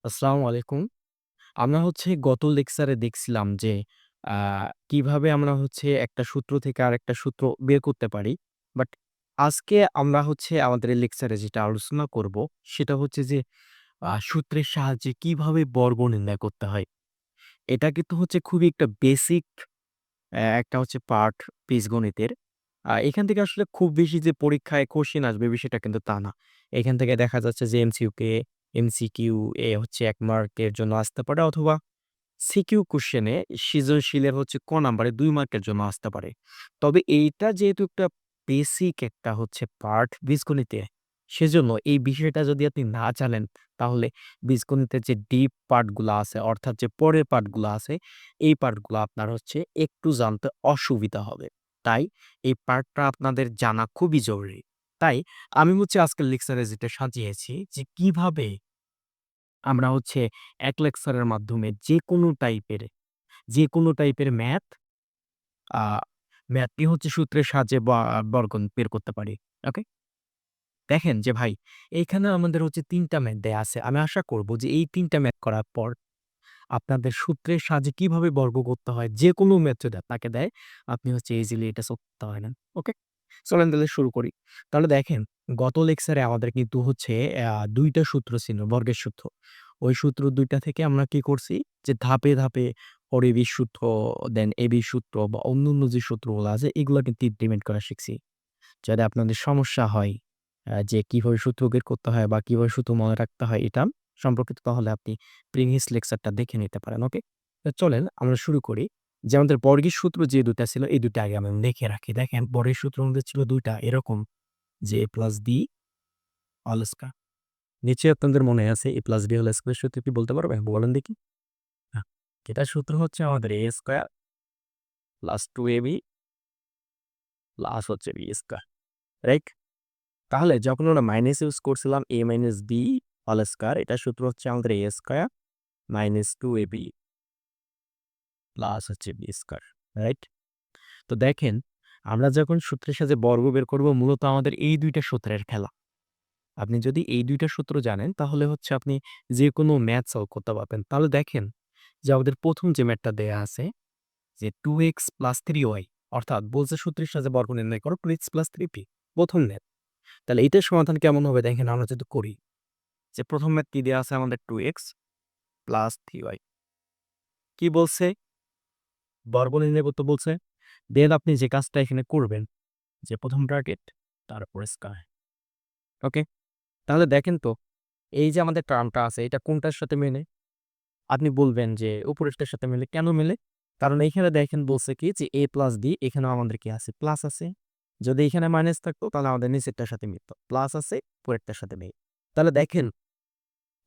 আসসালামু আলাইকুম। আমরা গত লেকচারে দেখছিলাম যে আ কিভাবে আমরা একটা সূত্র থেকে আরেকটা সূত্র বের করতে পারি। বাট আজকে আমরা আমাদের এই লেকচারে যেটা আলোচনা করব সেটা যে সূত্রের সাহায্যে কিভাবে বর্গ নির্ণয় করতে হয়। এটা কিন্তু খুবই একটা বেসিক একটা পার্ট বীজগণিতের। এখান থেকে আসলে খুব বেশি যে পরীক্ষায় কোয়েশ্চেন আসবে বিষয়টা কিন্তু তা না। এখান থেকে দেখা যাচ্ছে যে এমসিকিউ এ ১ মার্কের জন্য আসতে পারে অথবা সিকিউ কোয়েশ্চেনে সৃজনশীলের ক নাম্বারে ২ মার্কের জন্য আসতে পারে। তবে এইটা যেহেতু একটা বেসিক একটা পার্ট বীজগণিতে, সেজন্য এই বিষয়টা যদি আপনি না জানেন, তাহলে বীজগণিতের যে ডিপ পার্ট গুলা আছে, অর্থাৎ যে পরের পার্ট গুলা আছে, এই পার্ট গুলা আপনার একটু জানতে অসুবিধা হবে। তাই এই পার্টটা আপনাদের জানা খুবই জরুরি। তাই আমি আজকের লেকচারে যেটা সাজিয়েছি যে কিভাবে আমরা এক লেকচারের মাধ্যমে যেকোনো টাইপের আ ম্যাথটি সূত্রের সাহায্যে বর্গন বের করতে পারি। ওকে? দেখেন যে ভাই, এইখানে আমাদের ৩ টা ম্যাথ দেয়া আছে। আমি আশা করব যে এই ৩ টা ম্যাথ করার পর আপনাদের সূত্রের সাহায্যে কিভাবে বর্গ করতে হয়, যেকোনো ম্যাথ যদি আপনাকে দেয়, আপনি ইজিলি এটা সলভ করতে পারেন। ওকে? চলেন তাহলে শুরু করি। তাহলে দেখেন, গত লেকচারে আমাদের কিন্তু ২ টা সূত্র ছিল, বর্গের সূত্র। ওই সূত্র ২ টা থেকে আমরা কি করছি যে ধাপে, ধাপে পরিবির সূত্র, দেন এবির সূত্র বা অন্যান্য যে সূত্রগুলো আছে এগুলো কিন্তু ইমপ্লিমেন্ট করা শিখছি। যদি আপনাদের সমস্যা হয় যে কিভাবে সূত্র বের করতে হয় বা কিভাবে সূত্র মনে রাখতে হয় এটা সম্পর্কিত, তাহলে আপনি প্রিভিয়াস লেকচারটা দেখে নিতে পারেন। ওকে? তো চলেন আমরা শুরু করি। যে আমাদের বর্গের সূত্র যে ২ টা ছিল এই ২ টা আগে আমি লিখে রাখি। দেখেন, বর্গের সূত্র আমাদের ছিল ২ টা এরকম যে a plus b whole square. নিশ্চয়ই আপনাদের মনে আছে a plus b whole square সূত্র কি বলতে পারবেন? বলেন দেখি। হ্যাঁ, এটার সূত্র আমাদের a square plus 2ab plus b square. Right? তাহলে যখন আমরা মাইনাস ইউজ করছিলাম a minus b whole square, এটার সূত্র আমাদের a square minus 2ab plus b square. Right? তো দেখেন, আমরা যখন সূত্রের সাহায্যে বর্গ বের করব, মূলত আমাদের এই ২ টা সূত্রের খেলা। আপনি যদি এই ২ টা সূত্র জানেন, তাহলে আপনি যেকোনো ম্যাথ সলভ করতে পারবেন। তাহলে দেখেন যে আমাদের ১ম যে ম্যাথটা দেয়া আছে যে 2x প্লাস 3y, অর্থাৎ বলছে সূত্রের সাহায্যে বর্গ নির্ণয় করো 2x প্লাস 3p, ১ম ম্যাথ। তাহলে এটার সমাধান কেমন হবে দেখেন, আমরা যদি করি যে ১ম ম্যাথ কি দেয়া আছে আমাদের 2x প্লাস 3y। কি বলছে? বর্গ নির্ণয় করতে বলছে। দেন আপনি যে কাজটা এখানে করবেন যে ১ম ব্র্যাকেট তারপরে স্কয়ার। ওকে? তাহলে দেখেন তো, এই যে আমাদের টার্মটা আছে এটা কোনটার সাথে মেলে? আপনি বলবেন যে উপরেরটার সাথে মেলে। কেন মেলে? কারণ এইখানে দেখেন বলছে কি যে a প্লাস b, এখানেও আমাদের কি আছে? প্লাস আছে। যদি এখানে মাইনাস থাকতো তাহলে আমাদের নিচেরটার সাথে মিলতো। প্লাস আছে, উপরেরটার সাথে নেই। তাহলে দেখেন,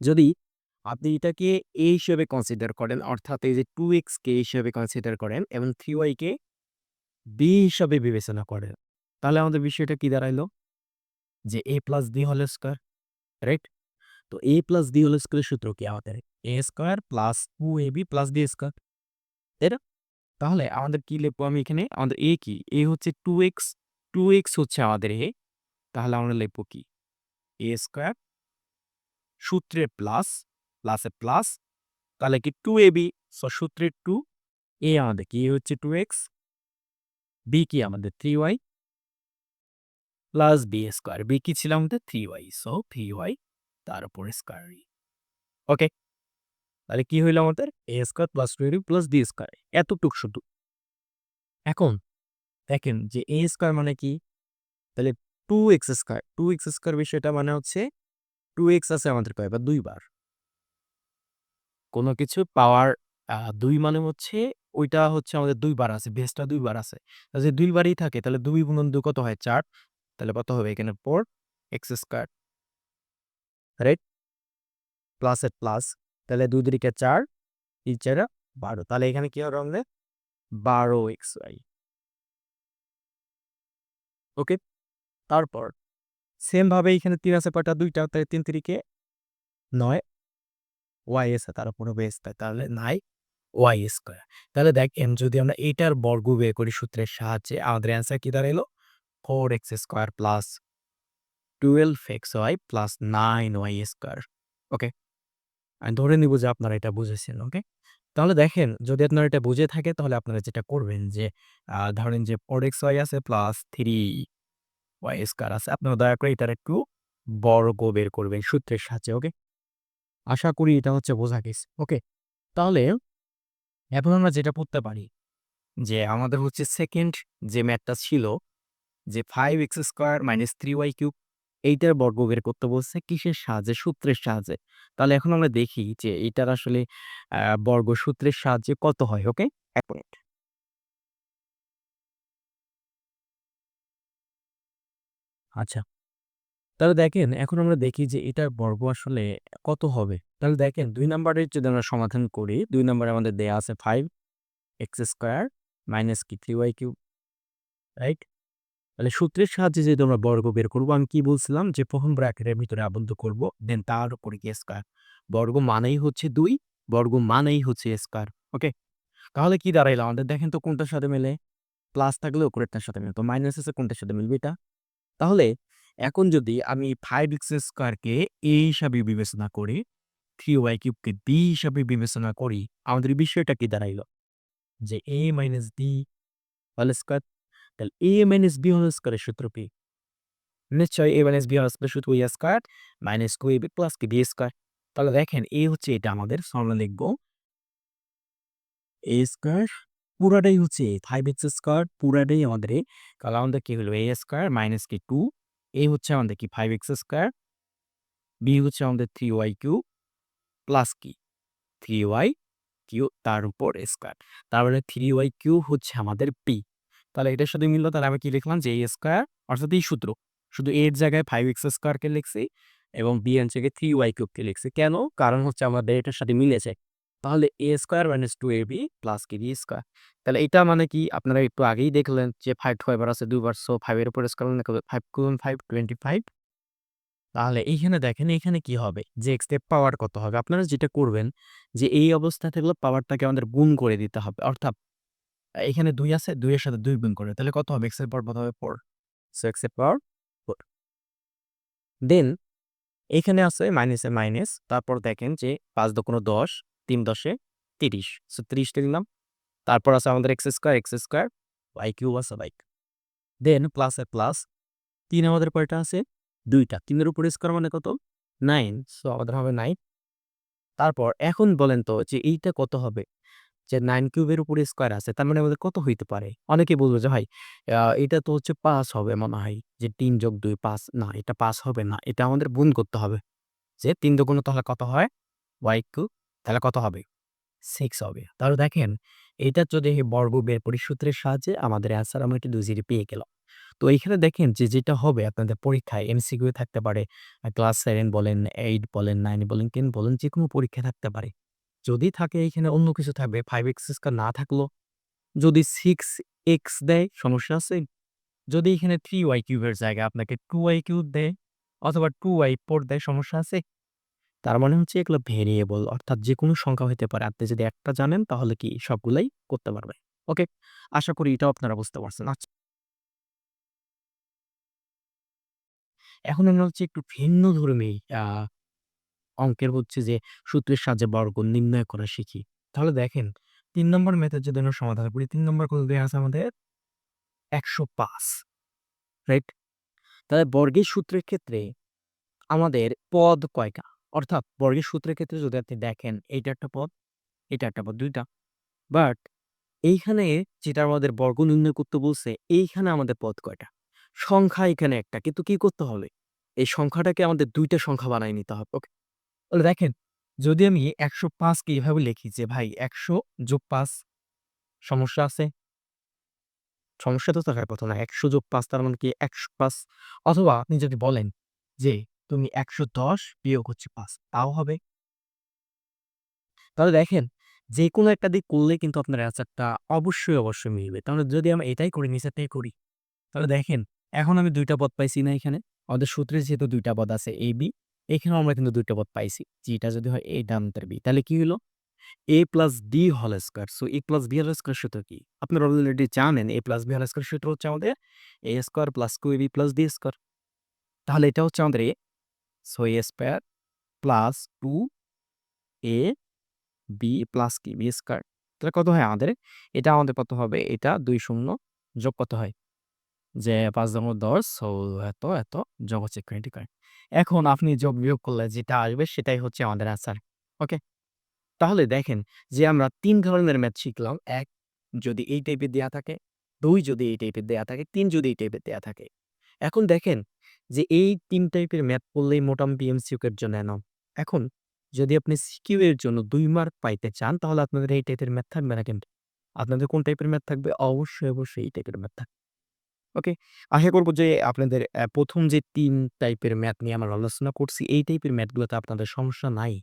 যদি আপনি এটাকে a হিসেবে কনসিডার করেন, অর্থাৎ এই যে 2x কে a হিসেবে কনসিডার করেন এবং 3y কে b হিসাবে বিবেচনা করেন, তাহলে আমাদের বিষয়টা কি দাঁড়াইলো? যে a plus b whole square. Right? তো a প্লাস b হোল স্কয়ারের সূত্র কি আমাদের? a square plus 2ab plus b square. তাই না? তাহলে আমাদের কি লিখবো আমি এখানে? আমাদের a কি? a 2x, 2x আমাদের a। তাহলে আমরা লিখবো কি? a স্কয়ার সূত্রের প্লাস, প্লাসে প্লাস, তাহলে কি 2ab, সো সূত্রের 2, a আমাদের কি? a 2x, b কি আমাদের 3y plus b square. b কি ছিল আমাদের? 3y, সো 3y তার উপরে স্কয়ার। ওকে? তাহলে কি হইল আমাদের? a square plus 2ab plus b square. এতটুক শুধু। এখন দেখেন যে a স্কয়ার মানে কি? তাহলে 2x স্কয়ার। 2x স্কয়ার বিষয়টা মানে 2x আছে আমাদের কয়বার? ২ বার। কোন কিছু পাওয়ার ২ মানে ওইটা আমাদের ২ বার আছে, বেসটা ২ বার আছে। যদি ২ বারই থাকে তাহলে ২ গুণন ২ কত হয়? ৪। তাহলে কত হবে এখানে? 4x square. রাইট? প্লাসের প্লাস। তাহলে ২ দুইকে ৪, ৩ ৪ ১২। তাহলে এখানে কি হবে আমাদের? ১২xy। ওকে? তারপর সেম ভাবে এখানে ৩ আছে কয়টা? ২ টা। তাহলে ৩ তিরিকে ৯, y আছে তার উপরে বেস, তাহলে 9y স্কয়ার। তাহলে দেখেন, যদি আমরা এটার বর্গ বের করি সূত্রের সাহায্যে, আমাদের অ্যান্সার কি দাঁড়াইলো? 4x square plus 12xy plus 9y square. Okay? আমি ধরে নিব যে আপনারা এটা বুঝেছেন, ওকে? তাহলে দেখেন যদি আপনারা এটা বুঝে থাকে তাহলে আপনারা যেটা করবেন যে ধরেন যে 4xy আছে প্লাস 3y স্কয়ার আছে। আপনারা দয়া করে এটার একটু বর্গ বের করবেন সূত্রের সাহায্যে, ওকে? আশা করি এটা হচ্ছে বোঝা গেছে, ওকে? তাহলে এখন আমরা যেটা করতে পারি যে আমাদের হচ্ছে সেকেন্ড যে ম্যাথটা ছিল যে 5x² - 3y³ এইটার বর্গ বের করতে বলছে কিসের সাহায্যে? সূত্রের সাহায্যে। তাহলে এখন আমরা দেখি যে এইটার আসলে বর্গ সূত্রের সাহায্যে কত হয়, ওকে? ১ মিনিট। আচ্ছা। তাহলে দেখেন এখন আমরা দেখি যে এটার বর্গ আসলে কত হবে? তাহলে দেখেন ২ নাম্বারের যদি আমরা সমাধান করি, ২ নাম্বারে আমাদের দেয়া আছে 5x² - কি 3y³, রাইট? তাহলে সূত্রের সাহায্যে যদি আমরা বর্গ বের করব, আমি কি বলছিলাম যে ১ম ব্র্যাকেটের ভিতরে আবদ্ধ করব, দেন তার উপরে কি স্কয়ার। বর্গ মানেই হচ্ছে ২, বর্গ মানেই হচ্ছে স্কয়ার। ওকে? তাহলে কি দাঁড়াইলো আমাদের দেখেন তো কোনটার সাথে মেলে? প্লাস থাকলে উপরেরটার সাথে মেলে। তো মাইনাস আছে কোনটার সাথে মিলবে এটা? তাহলে এখন যদি আমি 5x² কে a হিসাবে বিবেচনা করি, 3y³ কে b হিসাবে বিবেচনা করি, আমাদের বিষয়টা কি দাঁড়াইলো? যে a - b হোল স্কয়ার। তাহলে a - b হোল স্কয়ারের সূত্র কি? নিশ্চয়ই a - b হওয়ার সূত্র a square minus 2ab plus কি b স্কয়ার। তাহলে দেখেন a হচ্ছে এটা আমাদের ফর্মুলা লিখব a স্কয়ার পুরাটাই হচ্ছে 5x স্কয়ার পুরাটাই আমাদের a, তাহলে আমাদের কি হলো a স্কয়ার মাইনাস কি 2 a হচ্ছে আমাদের কি 5x স্কয়ার b হচ্ছে আমাদের 3y কিউব প্লাস কি 3y কিউব তার উপর স্কয়ার। তার মানে 3y কিউব হচ্ছে আমাদের p। তাহলে এটার সাথে মিললো তাহলে আমি কি লিখলাম যে a স্কয়ার অর্থাৎ এই সূত্র। শুধু a এর জায়গায় 5x স্কয়ারকে লিখছি এবং b এর জায়গায় 3y কিউবকে লিখছি। কেন? কারণ হচ্ছে আমাদের এটার সাথে মিলেছে। তাহলে a square minus 2ab plus কি b স্কয়ার। তাহলে এটা মানে কি আপনারা একটু আগেই দেখলেন যে 5 6 বার আছে 2 বার সো 5 এর উপর স্কয়ার মানে কত 5 গুণ 5 25। তাহলে এইখানে দেখেন এইখানে কি হবে? যে x এর পাওয়ার কত হবে? আপনারা যেটা করবেন যে এই অবস্থা থাকলে পাওয়ারটাকে আমাদের গুণ করে দিতে হবে। অর্থাৎ এখানে ২ আছে ২ এর সাথে ২ গুণ করে। তাহলে কত হবে? x এর পাওয়ার কত হবে? 4। সো x এর পাওয়ার 4। দেন এখানে আছে মাইনাসে মাইনাস। তারপর দেখেন যে ৫ দোগুণে ১০, ৩ দশে ৩০। সো ৩০ টা দিলাম। তারপর আছে আমাদের x স্কয়ার, y কিউব আছে y। দেন প্লাসে প্লাস ৩ আমাদের কয়টা আছে? ২ টা। ৩ এর উপরে স্কয়ার মানে কত? 9। সো আমাদের হবে 9। তারপর এখন বলেন তো যে এইটা কত হবে? যে 9 কিউবের উপরে স্কয়ার আছে। তার মানে আমাদের কত হইতে পারে? অনেকে বলবে যে ভাই এটা তো হচ্ছে ৫ হবে মনে হয়। যে ৩ যোগ ২ ৫ না এটা ৫ হবে না। এটা আমাদের গুণ করতে হবে। যে ৩ দুগুণে তাহলে কত হয়? y কিউব তাহলে কত হবে? 6 হবে। তাহলে দেখেন এইটা যদি বর্গ বের করি সূত্রের সাহায্যে আমাদের অ্যান্সার আমরা একটু ২ জিরো পেয়ে গেলাম। তো এইখানে দেখেন যে যেটা হবে আপনাদের পরীক্ষায় এমসিকিউ থাকতে পারে। ক্লাস 7 বলেন, 8 বলেন, 9 বলেন, 10 বলেন যেকোনো পরীক্ষা থাকতে পারে। যদি থাকে এইখানে অন্য কিছু থাকবে 5x² না থাকলো। যদি 6x দেয় সমস্যা আছে? যদি এখানে 3y কিউবের জায়গায় আপনাকে 2y কিউব দেয় অথবা 2y4 দেয় সমস্যা আছে? তার মানে হচ্ছে এগুলো ভেরিয়েবল অর্থাৎ যেকোনো সংখ্যা হইতে পারে। আপনি যদি একটা জানেন তাহলে কি সবগুলাই করতে পারবেন। ওকে? আশা করি এটাও আপনারা বুঝতে পারছেন। আচ্ছা, এখন আমরা হচ্ছে একটু ভিন্নধর্মী অঙ্কের হচ্ছে যে সূত্রের সাহায্যে বর্গ নির্ণয় করা শিখি। তাহলে দেখেন ৩ নম্বর ম্যাথের যদি আমরা সমাধান করি ৩ নম্বর কত দেয়া আছে আমাদের? ১০৫, রাইট? তাহলে বর্গের সূত্রের ক্ষেত্রে আমাদের পদ কয়টা? অর্থাৎ বর্গের সূত্রের ক্ষেত্রে যদি আপনি দেখেন এইটা একটা পদ, এটা একটা পদ ২ টা। বাট এইখানে যেটা আমাদের বর্গ নির্ণয় করতে বলছে, এইখানে আমাদের পদ কয়টা? সংখ্যা এখানে একটা। কিন্তু কি করতে হবে? এই সংখ্যাটাকে আমাদের ২ টা সংখ্যা বানায় নিতে হবে। ওকে? তাহলে দেখেন, যদি আমি ১০৫ কে এভাবে লিখি যে ভাই ১০০ যোগ ৫ সমস্যা আছে? সমস্যা তো থাকার কথা না। ১০০ যোগ ৫ তার মানে কি ১০৫ অথবা আপনি যদি বলেন যে তুমি ১১০ বিয়োগ হচ্ছে ৫ তাও হবে। তাহলে দেখেন, যেকোনো একটা দিক করলে কিন্তু আপনার অ্যান্সারটা অবশ্যই মিলবে। তাহলে যদি আমরা এটাই করি, নিচেরটাই করি, তাহলে দেখেন এখন আমি ২ টা পদ পাইছি না এখানে? আমাদের সূত্রে যেহেতু ২ টা পদ আছে AB, এখানেও আমরা কিন্তু ২ টা পদ পাইছি। যেটা যদি হয় A ডান তার B তাহলে কি হলো? A plus D whole square. So A plus B whole square সূত্র কি? আপনারা অলরেডি জানেন A plus B whole square সূত্র হচ্ছে আমাদের A square plus 2AB plus D square. তাহলে এটা হচ্ছে আমাদের A। So A square plus 2 A B plus কি বি স্কয়ার। তাহলে কত হয় আমাদের? এটা আমাদের কত হবে? এটা ২ শূন্য যোগ কত হয়? যে ৫ × ১০ সো এত, এত যোগ হচ্ছে 25। এখন আপনি যোগ বিয়োগ করলে যেটা আসবে সেটাই হচ্ছে আমাদের আনসার। ওকে? তাহলে দেখেন যে আমরা ৩ ধরনের ম্যাথ শিখলাম। ১ যদি এই টাইপের দেয়া থাকে, ২ যদি এই টাইপের দেয়া থাকে, ৩ যদি এই টাইপের দেয়া থাকে। এখন দেখেন যে এই ৩ টাইপের ম্যাথ করলেই মোটামুটি এমসিকিউ এর জন্য এনাফ। এখন যদি আপনি সিকিউ এর জন্য ২ মার্ক পাইতে চান তাহলে আপনাদের এই টাইপের ম্যাথ থাকবে না কিন্তু। আপনাদের কোন টাইপের ম্যাথ থাকবে? অবশ্যই, অবশ্যই এই টাইপের ম্যাথ থাকবে। ওকে? আশা করব যে আপনাদের ১ম যে ৩ টাইপের ম্যাথ নিয়ে আমরা আলোচনা করছি, এই টাইপের ম্যাথগুলোতে আপনাদের সমস্যা নাই।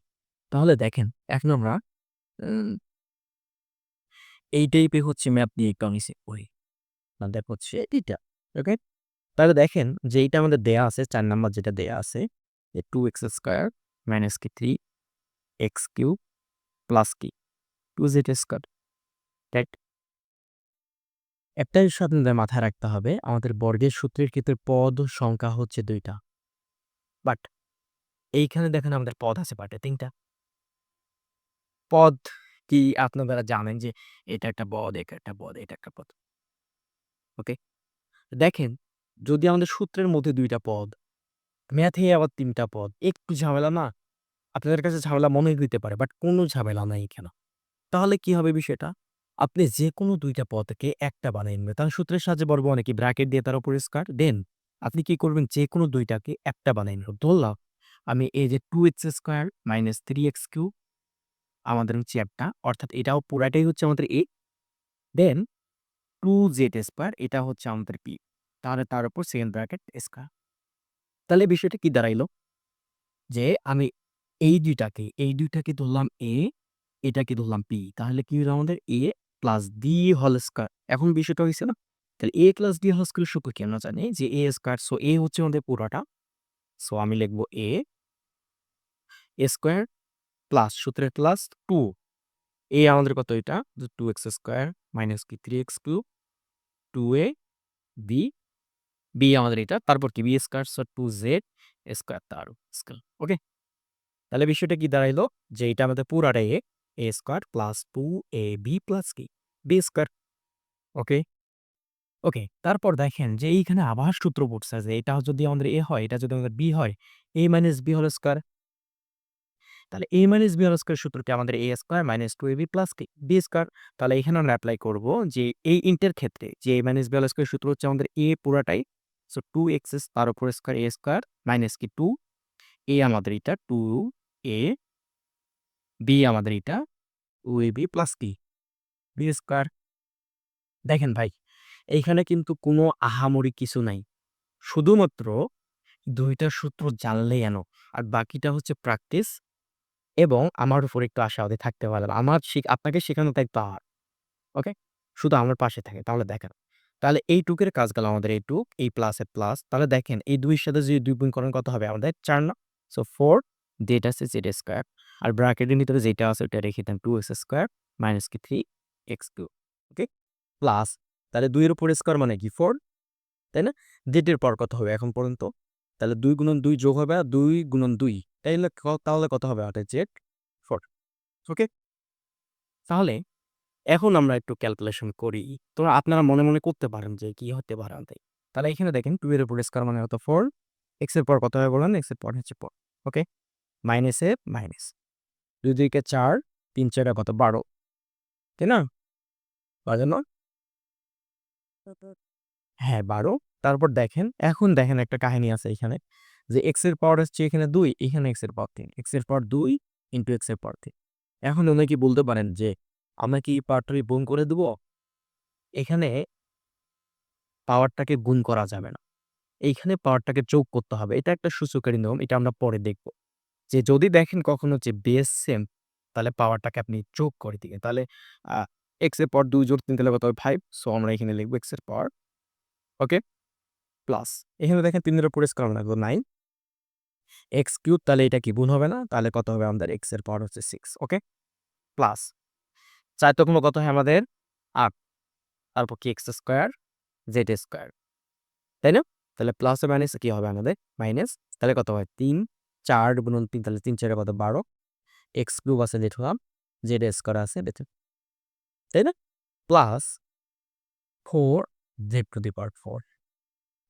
তাহলে দেখেন এখন আমরা উম এই টাইপের হচ্ছে ম্যাথ নিয়ে একটু আমি করি। আপনাদের হচ্ছে এইটা। ওকে? তাহলে দেখেন যে এইটা আমাদের দেয়া আছে ৪ নাম্বার যেটা দেয়া আছে যে 2x স্কয়ার মাইনাস কি 3x কিউব প্লাস কি 2z স্কয়ার। রাইট? একটা বিষয় আপনাদের মাথায় রাখতে হবে, আমাদের বর্গের সূত্রের ক্ষেত্রে পদ ও সংখ্যা হচ্ছে ২ টা। বাট এইখানে দেখেন আমাদের পদ আছে পার্টে ৩ টা। পদ কি আপনারা জানেন যে এটা একটা পদ, এটা একটা পদ, এটা একটা পদ। ওকে? দেখেন যদি আমাদের সূত্রের মধ্যে ২ টা পদ, ম্যাথে আবার ৩ টা পদ, একটু ঝামেলা না? আপনাদের কাছে ঝামেলা মনে হইতে পারে বাট কোনো ঝামেলা নাই এখানে। তাহলে কি হবে বিষয়টা? আপনি যেকোনো ২ টা পদকে একটা বানায় নিবেন। তাহলে সূত্রের সাহায্যে বর্গ মানে কি? ব্র্যাকেট দিয়ে তার উপরে স্কয়ার দেন আপনি কি করবেন? যেকোনো ২ টাকে একটা বানায় নিবেন। ধরলাম আমি এই যে 2x square minus 3x cube আমাদের হচ্ছে একটা অর্থাৎ এটাও পুরাটাই হচ্ছে আমাদের a দেন 2z স্কয়ার এটা হচ্ছে আমাদের p তাহলে তার উপর সেকেন্ড ব্র্যাকেট স্কয়ার। তাহলে বিষয়টা কি দাঁড়াইলো? যে আমি এই ২ টাকে ধরলাম a এটাকে ধরলাম p তাহলে কি হলো আমাদের a plus b whole square. এখন বিষয়টা হইছে না? তাহলে a plus b whole square সূত্র কি আমরা জানি যে a স্কয়ার সো a হচ্ছে আমাদের পুরাটা। সো আমি লিখব a স্কয়ার প্লাস সূত্রের প্লাস 2 a আমাদের কত এটা? যে 2x স্কয়ার মাইনাস কি 3x cube 2a b b আমাদের এটা তারপর কি b square so 2z square তার স্কয়ার। ওকে? তাহলে বিষয়টা কি দাঁড়াইলো? যে এটা আমাদের পুরাটা a square plus 2ab plus কি b স্কয়ার। ওকে? ওকে। তারপর দেখেন যে এইখানে আবার সূত্র পড়ছে যে এটা যদি আমাদের a হয়, এটা যদি আমাদের b হয়, a minus b whole square. তাহলে a minus b whole square সূত্রটি আমাদের a square minus 2ab plus কি b স্কয়ার। তাহলে এখানে আমরা এপ্লাই করব যে এই ইন্টের ক্ষেত্রে যে a minus b whole square সূত্র হচ্ছে আমাদের a পুরাটাই। সো 2x তার উপর স্কয়ার a স্কয়ার মাইনাস কি 2 a আমাদের এটা 2a b আমাদের এটা 2ab প্লাস কি b স্কয়ার। দেখেন ভাই, এইখানে কিন্তু কোনো আহামরি কিছু নাই। শুধুমাত্র ২ টা সূত্র জানলেই এনফ। আর বাকিটা হচ্ছে প্র্যাকটিস এবং আমার উপর একটু আশাবাদী থাকতে পারেন। আমার আপনাকে শেখানোর দায়িত্ব আমার। ওকে? শুধু আমার পাশে থাকে তাহলে দেখেন। তাহলে এইটুকের কাজ গেল আমাদের এইটুক, এই প্লাসের প্লাস। তাহলে দেখেন এই ২ এর সাথে যদি ২ গুণ করেন কত হবে আমাদের? ৪ না? সো 4 যেটা আছে z স্কয়ার। আর ব্র্যাকেটের ভিতরে যেটা আছে ওটা রেখে দেন 2x স্কয়ার মাইনাস কি 3x কিউব। ওকে? প্লাস তাহলে ২ এর উপর স্কয়ার মানে কি 4 তাই না? z এর পর কত হবে এখন পর্যন্ত? তাহলে ২ গুণন ২ যোগ হবে আর ২ গুণন ২ তাহলে কত হবে আমাদের z 4 ওকে? তাহলে এখন আমরা একটু ক্যালকুলেশন করি। তো আপনারা মনে, মনে করতে পারেন যে কি হতে পারে আমাদের। তাহলে এখানে দেখেন 2 এর উপর স্কয়ার মানে হতো 4 x এর পর কত হবে বলেন? x এর পর হচ্ছে 4 ওকে? মাইনাসে মাইনাস ২ দুইকে ৪ ৩ ৪ কত ১২ তাই না? ১২ না? হ্যাঁ ১২ তারপর দেখেন, এখন দেখেন একটা কাহিনী আছে এখানে যে x এর পাওয়ার হচ্ছে এখানে ২ এখানে x এর পাওয়ার ৩ x এর পাওয়ার ২ ইনটু x এর পাওয়ার ৩ এখন অনেকে বলতে পারেন যে আমরা কি পাওয়ারটাকে গুণ করে দেব? এখানে পাওয়ারটাকে গুণ করা যাবে না। এইখানে পাওয়ারটাকে যোগ করতে হবে। এটা একটা সূচকের নিয়ম। এটা আমরা পরে দেখব। যে যদি দেখেন কখনো যে বেস সেম তাহলে পাওয়ারটাকে আপনি যোগ করে দিবেন। তাহলে আ x এর পাওয়ার ২ যোগ ৩ তাহলে কত হবে ৫ সো আমরা এখানে লিখব x এর পাওয়ার ওকে? প্লাস এখানে দেখেন ৩ এর উপর স্কয়ার মানে কত ৯ x কিউব তাহলে এটা কি গুণ হবে না? তাহলে কত হবে আমাদের x এর পাওয়ার হচ্ছে 6 ওকে? প্লাস ৪ তখন কত হয় আমাদের ৮ তারপর কি x স্কয়ার z স্কয়ার তাই না? তাহলে প্লাস আর মাইনাসে কি হবে আমাদের? মাইনাস তাহলে কত হয়? ৩ ৪ গুণন ৩ তাহলে ৩ ৪ কত ১২ এক্স কিউব আছে লিখলাম, জেড স্কয়ার আছে বেতন, তাই না? প্লাস 4 জেড টু দি পাওয়ার 4।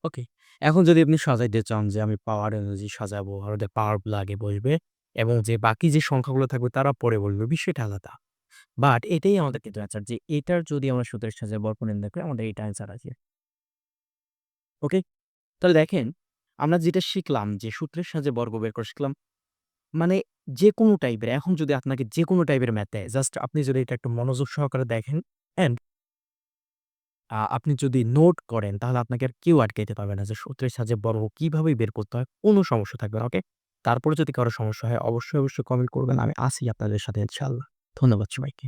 ওকে। এখন যদি আপনি সাজাইতে চান যে আমি পাওয়ার এনার্জি সাজাবো আর ওদের পাওয়ারগুলো আগে বসবে এবং যে বাকি যে সংখ্যাগুলো থাকবে তারা পরে বসবে, বিষয়টা আলাদা। বাট এটাই আমাদের কিন্তু অ্যান্সার যে এটার যদি আমরা সূত্রের সাহায্যে বর্গ নির্ণয় করি আমাদের এইটা অ্যান্সার আসে। ওকে? তাহলে দেখেন আমরা যেটা শিখলাম যে সূত্রের সাহায্যে বর্গ বের করা শিখলাম। মানে যেকোনো টাইপের এখন যদি আপনাকে যেকোনো টাইপের ম্যাথ দেয়, জাস্ট আপনি যদি এটা একটু মনোযোগ সহকারে দেখেন অ্যান্ড আপনি যদি নোট করেন তাহলে আপনাকে আর কেউ আটকাইতে পারবে না যে সূত্রের সাহায্যে বর্গ কিভাবে বের করতে হয়, কোনো সমস্যা থাকবে না। ওকে? তারপরে যদি কারো সমস্যা হয় অবশ্যই কমেন্ট করবেন। আমি আছি আপনাদের সাথে ইনশাআল্লাহ। ধন্যবাদ সবাইকে।